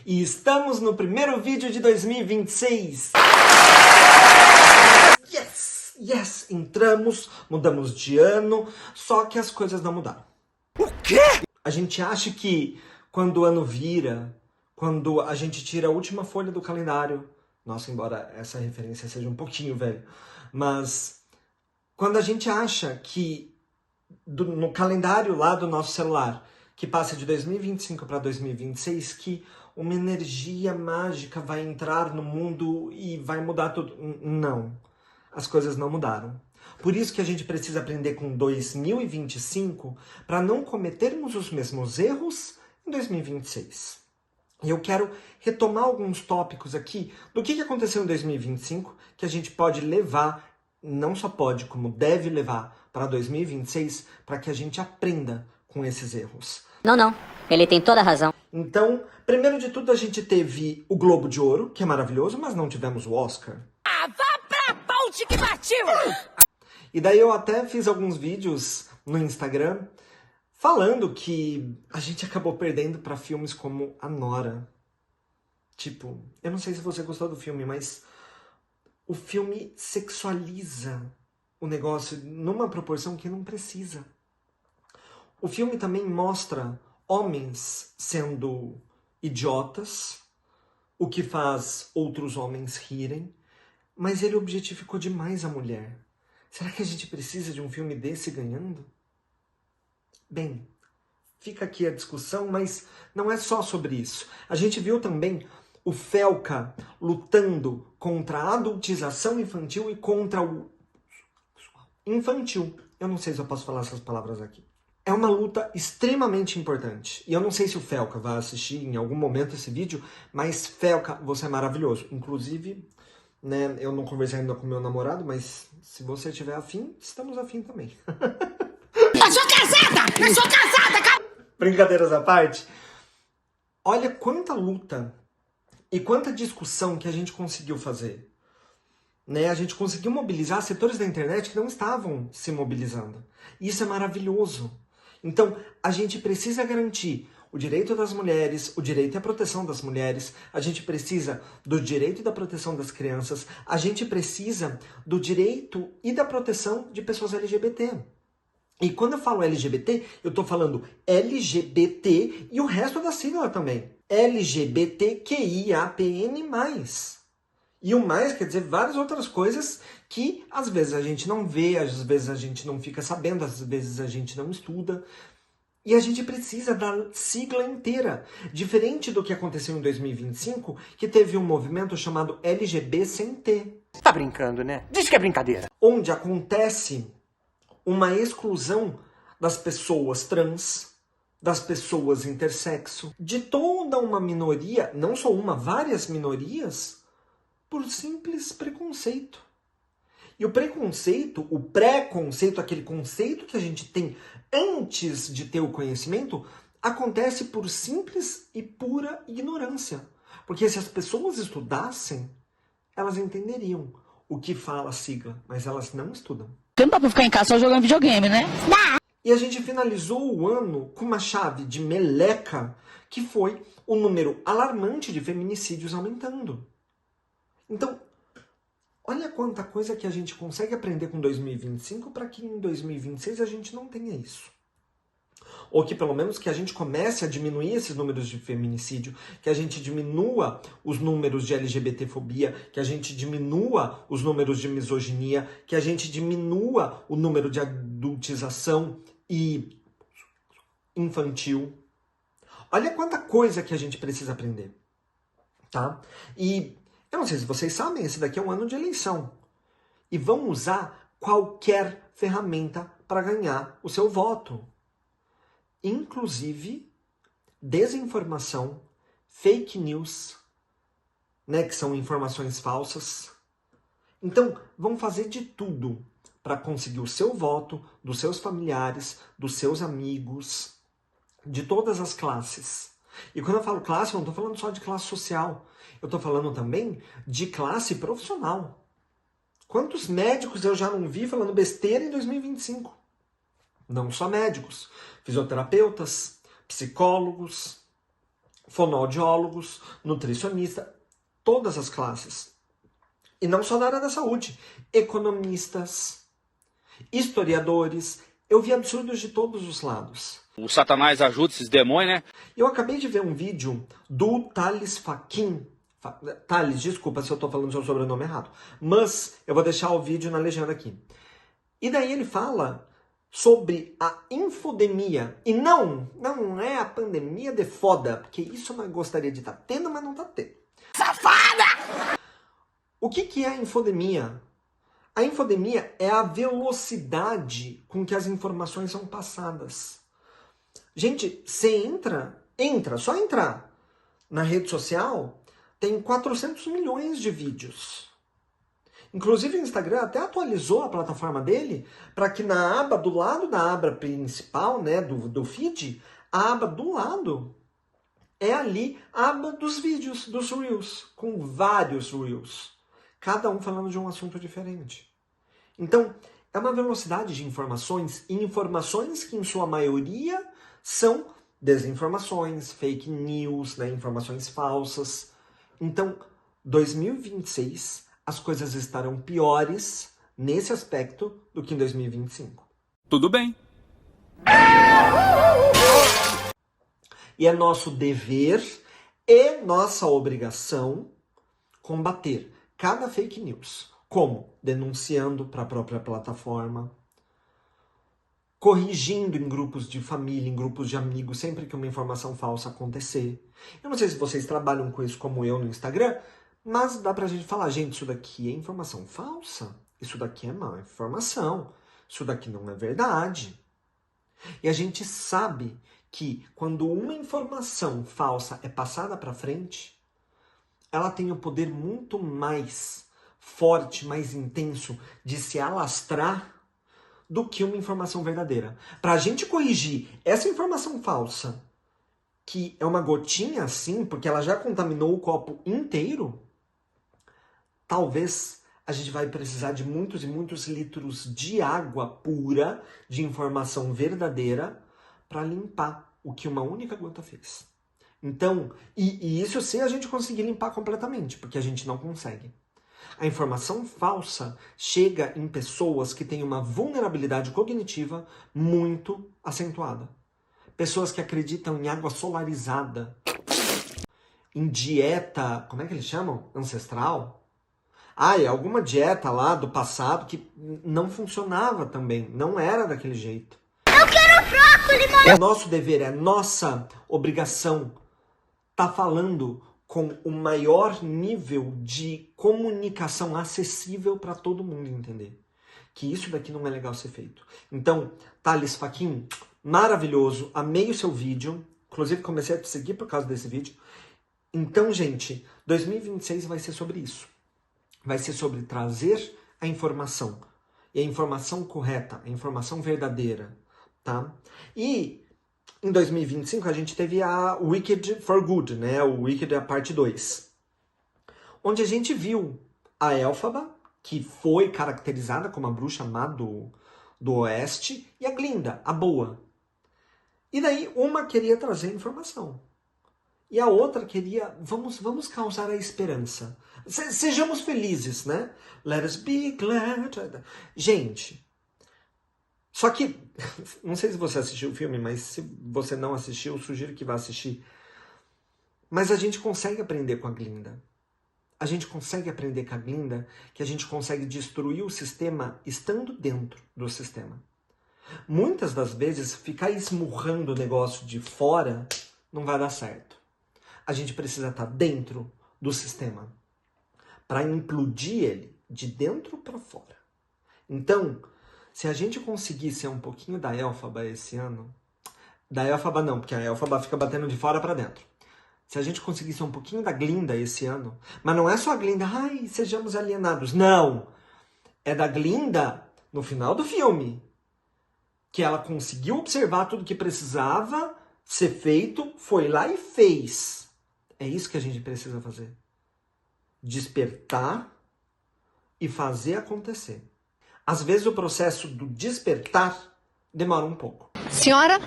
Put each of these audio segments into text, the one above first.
E estamos no primeiro vídeo de 2026. Yes! Yes! Entramos, mudamos de ano, só que as coisas não mudaram. O quê? A gente acha que quando o ano vira, quando a gente tira a última folha do calendário, nossa, embora essa referência seja um pouquinho velha, mas quando a gente acha que no calendário lá do nosso celular, que passa de 2025 para 2026, que uma energia mágica vai entrar no mundo e vai mudar tudo. Não, as coisas não mudaram. Por isso que a gente precisa aprender com 2025 para não cometermos os mesmos erros em 2026. E eu quero retomar alguns tópicos aqui do que aconteceu em 2025 que a gente pode levar, não só pode, como deve levar para 2026 para que a gente aprenda com esses erros. Não, ele tem toda a razão. Então, primeiro de tudo, a gente teve o Globo de Ouro, que é maravilhoso, mas não tivemos o Oscar. Ah, vá pra ponte que partiu! E daí eu até fiz alguns vídeos no Instagram falando que a gente acabou perdendo para filmes como A Nora. Tipo, eu não sei se você gostou do filme, mas o filme sexualiza o negócio numa proporção que não precisa. O filme também mostra homens sendo idiotas, o que faz outros homens rirem, mas ele objetificou demais a mulher. Será que a gente precisa de um filme desse ganhando? Bem, fica aqui a discussão, mas não é só sobre isso. A gente viu também o Felca lutando contra a adultização infantil e contra o infantil. Eu não sei se eu posso falar essas palavras aqui. É uma luta extremamente importante. E eu não sei se o Felca vai assistir em algum momento esse vídeo, mas Felca, você é maravilhoso. Inclusive, né, eu não conversei ainda com meu namorado, mas se você estiver afim, estamos afim também. Eu sou casada! Eu sou casada! Brincadeiras à parte, olha quanta luta e quanta discussão que a gente conseguiu fazer. Né? A gente conseguiu mobilizar setores da internet que não estavam se mobilizando. Isso é maravilhoso. Então, a gente precisa garantir o direito das mulheres, o direito à proteção das mulheres, a gente precisa do direito e da proteção das crianças, a gente precisa do direito e da proteção de pessoas LGBT. E quando eu falo LGBT, eu estou falando LGBT e o resto da sigla também. LGBTQIAPN+. E o mais quer dizer várias outras coisas que às vezes a gente não vê, às vezes a gente não fica sabendo, às vezes a gente não estuda. E a gente precisa da sigla inteira. Diferente do que aconteceu em 2025, que teve um movimento chamado LGB sem T. Tá brincando, né? Diz que é brincadeira. Onde acontece uma exclusão das pessoas trans, das pessoas intersexo, de toda uma minoria, não só uma, várias minorias, por simples preconceito. E o preconceito, o pré-conceito, aquele conceito que a gente tem antes de ter o conhecimento, acontece por simples e pura ignorância. Porque se as pessoas estudassem, elas entenderiam o que fala a sigla, mas elas não estudam. Não dá pra ficar em casa só jogando videogame, né? E a gente finalizou o ano com uma chave de meleca, que foi o número alarmante de feminicídios aumentando. Então, olha quanta coisa que a gente consegue aprender com 2025 para que em 2026 a gente não tenha isso. Ou que pelo menos que a gente comece a diminuir esses números de feminicídio, que a gente diminua os números de LGBTfobia, que a gente diminua os números de misoginia, que a gente diminua o número de adultização e infantil. Olha quanta coisa que a gente precisa aprender, tá? E eu não sei se vocês sabem, esse daqui é um ano de eleição. E vão usar qualquer ferramenta para ganhar o seu voto. Inclusive desinformação, fake news, né, que são informações falsas. Então, vão fazer de tudo para conseguir o seu voto, dos seus familiares, dos seus amigos, de todas as classes. E quando eu falo classe, eu não estou falando só de classe social. Eu estou falando também de classe profissional. Quantos médicos eu já não vi falando besteira em 2025? Não só médicos, fisioterapeutas, psicólogos, fonoaudiólogos, nutricionistas, todas as classes. E não só na área da saúde. Economistas, historiadores. Eu vi absurdos de todos os lados. O Satanás ajuda esses demônios, né? Eu acabei de ver um vídeo do Thales Faquin. Thales, desculpa se eu estou falando seu sobrenome errado. Mas eu vou deixar o vídeo na legenda aqui. E daí ele fala sobre a infodemia. E não é a pandemia de foda, porque isso eu gostaria de estar tendo, mas não está tendo. Safada! O que é a infodemia? A infodemia é a velocidade com que as informações são passadas. Gente, você só entrar na rede social, tem 400 milhões de vídeos. Inclusive o Instagram até atualizou a plataforma dele para que na aba do lado da aba principal, né, do feed, a aba do lado é ali a aba dos vídeos, dos Reels, com vários Reels, cada um falando de um assunto diferente. Então, é uma velocidade de informações, e informações que em sua maioria são desinformações, fake news, né, informações falsas. Então, 2026, as coisas estarão piores nesse aspecto do que em 2025. Tudo bem. E é nosso dever e nossa obrigação combater cada fake news. Como? Denunciando para a própria plataforma, corrigindo em grupos de família, em grupos de amigos, sempre que uma informação falsa acontecer. Eu não sei se vocês trabalham com isso como eu no Instagram, mas dá pra gente falar, gente, isso daqui é informação falsa, isso daqui é má informação, isso daqui não é verdade. E a gente sabe que quando uma informação falsa é passada para frente, ela tem um poder muito mais forte, mais intenso de se alastrar do que uma informação verdadeira. Para a gente corrigir essa informação falsa, que é uma gotinha assim, porque ela já contaminou o copo inteiro, talvez a gente vai precisar de muitos e muitos litros de água pura, de informação verdadeira, para limpar o que uma única gota fez. Então, e isso se a gente conseguir limpar completamente, porque a gente não consegue. A informação falsa chega em pessoas que têm uma vulnerabilidade cognitiva muito acentuada. Pessoas que acreditam em água solarizada, em dieta, como é que eles chamam? Ancestral? É alguma dieta lá do passado que não funcionava também, não era daquele jeito. Eu quero brócolis, É nosso dever, é nossa obrigação tá falando com o maior nível de comunicação acessível para todo mundo entender. Que isso daqui não é legal ser feito. Então, Thales Faquin, maravilhoso, amei o seu vídeo. Inclusive, comecei a te seguir por causa desse vídeo. Então, gente, 2026 vai ser sobre isso. Vai ser sobre trazer a informação. E a informação correta, a informação verdadeira, tá? E em 2025, a gente teve a Wicked for Good, né? O Wicked é a parte 2. Onde a gente viu a Elphaba, que foi caracterizada como a bruxa má do Oeste, e a Glinda, a boa. E daí, uma queria trazer informação. E a outra queria, vamos causar a esperança. Sejamos felizes, né? Let us be glad. Gente, só que, não sei se você assistiu o filme, mas se você não assistiu, eu sugiro que vá assistir. Mas a gente consegue aprender com a Glinda. A gente consegue aprender com a Glinda que a gente consegue destruir o sistema estando dentro do sistema. Muitas das vezes, ficar esmurrando o negócio de fora não vai dar certo. A gente precisa estar dentro do sistema para implodir ele de dentro para fora. Então, se a gente conseguir ser um pouquinho da Elphaba esse ano, da Elphaba não, porque a Elphaba fica batendo de fora para dentro. Se a gente conseguir ser um pouquinho da Glinda esse ano, mas não é só a Glinda, sejamos alienados. Não! É da Glinda no final do filme, que ela conseguiu observar tudo que precisava ser feito, foi lá e fez. É isso que a gente precisa fazer. Despertar e fazer acontecer. Às vezes o processo do despertar demora um pouco. Senhora,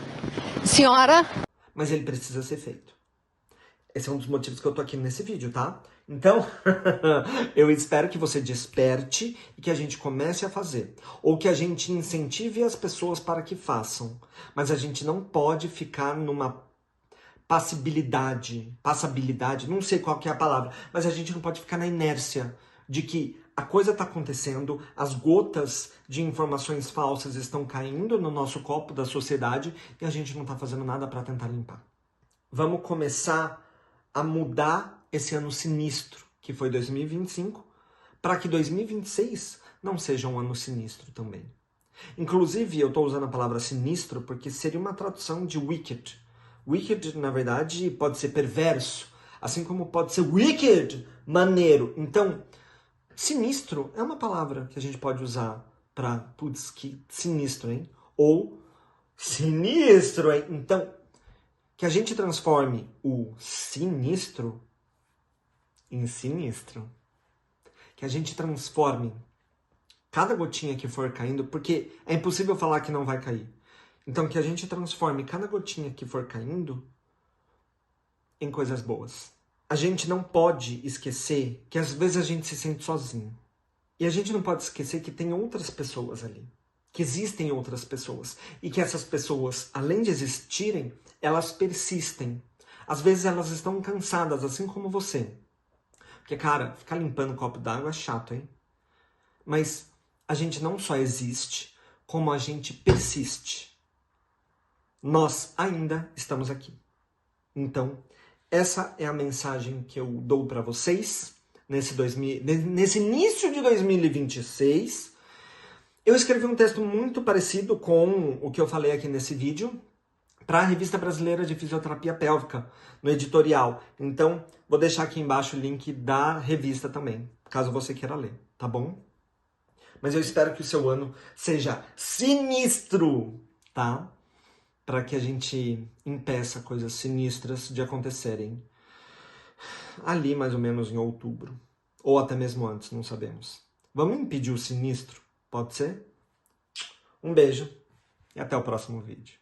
mas ele precisa ser feito. Esse é um dos motivos que eu tô aqui nesse vídeo, tá? Então, eu espero que você desperte e que a gente comece a fazer. Ou que a gente incentive as pessoas para que façam. Mas a gente não pode ficar numa passabilidade, não sei qual que é a palavra, mas a gente não pode ficar na inércia de que a coisa está acontecendo, as gotas de informações falsas estão caindo no nosso copo da sociedade e a gente não está fazendo nada para tentar limpar. Vamos começar a mudar esse ano sinistro, que foi 2025, para que 2026 não seja um ano sinistro também. Inclusive, eu estou usando a palavra sinistro porque seria uma tradução de wicked. Wicked, na verdade, pode ser perverso, assim como pode ser wicked, maneiro. Então, sinistro é uma palavra que a gente pode usar para, putz, que sinistro, hein? Ou sinistro, hein? Então, que a gente transforme o sinistro em sinistro. Que a gente transforme cada gotinha que for caindo, porque é impossível falar que não vai cair. Então, que a gente transforme cada gotinha que for caindo em coisas boas. A gente não pode esquecer que às vezes a gente se sente sozinho. E a gente não pode esquecer que tem outras pessoas ali. Que existem outras pessoas. E que essas pessoas, além de existirem, elas persistem. Às vezes elas estão cansadas, assim como você. Porque, cara, ficar limpando um copo d'água é chato, hein? Mas a gente não só existe, como a gente persiste. Nós ainda estamos aqui. Então, essa é a mensagem que eu dou para vocês nesse início de 2026. Eu escrevi um texto muito parecido com o que eu falei aqui nesse vídeo para a Revista Brasileira de Fisioterapia Pélvica, no editorial. Então, vou deixar aqui embaixo o link da revista também, caso você queira ler, tá bom? Mas eu espero que o seu ano seja sinistro, tá? Para que a gente impeça coisas sinistras de acontecerem ali mais ou menos em outubro. Ou até mesmo antes, não sabemos. Vamos impedir o sinistro? Pode ser? Um beijo e até o próximo vídeo.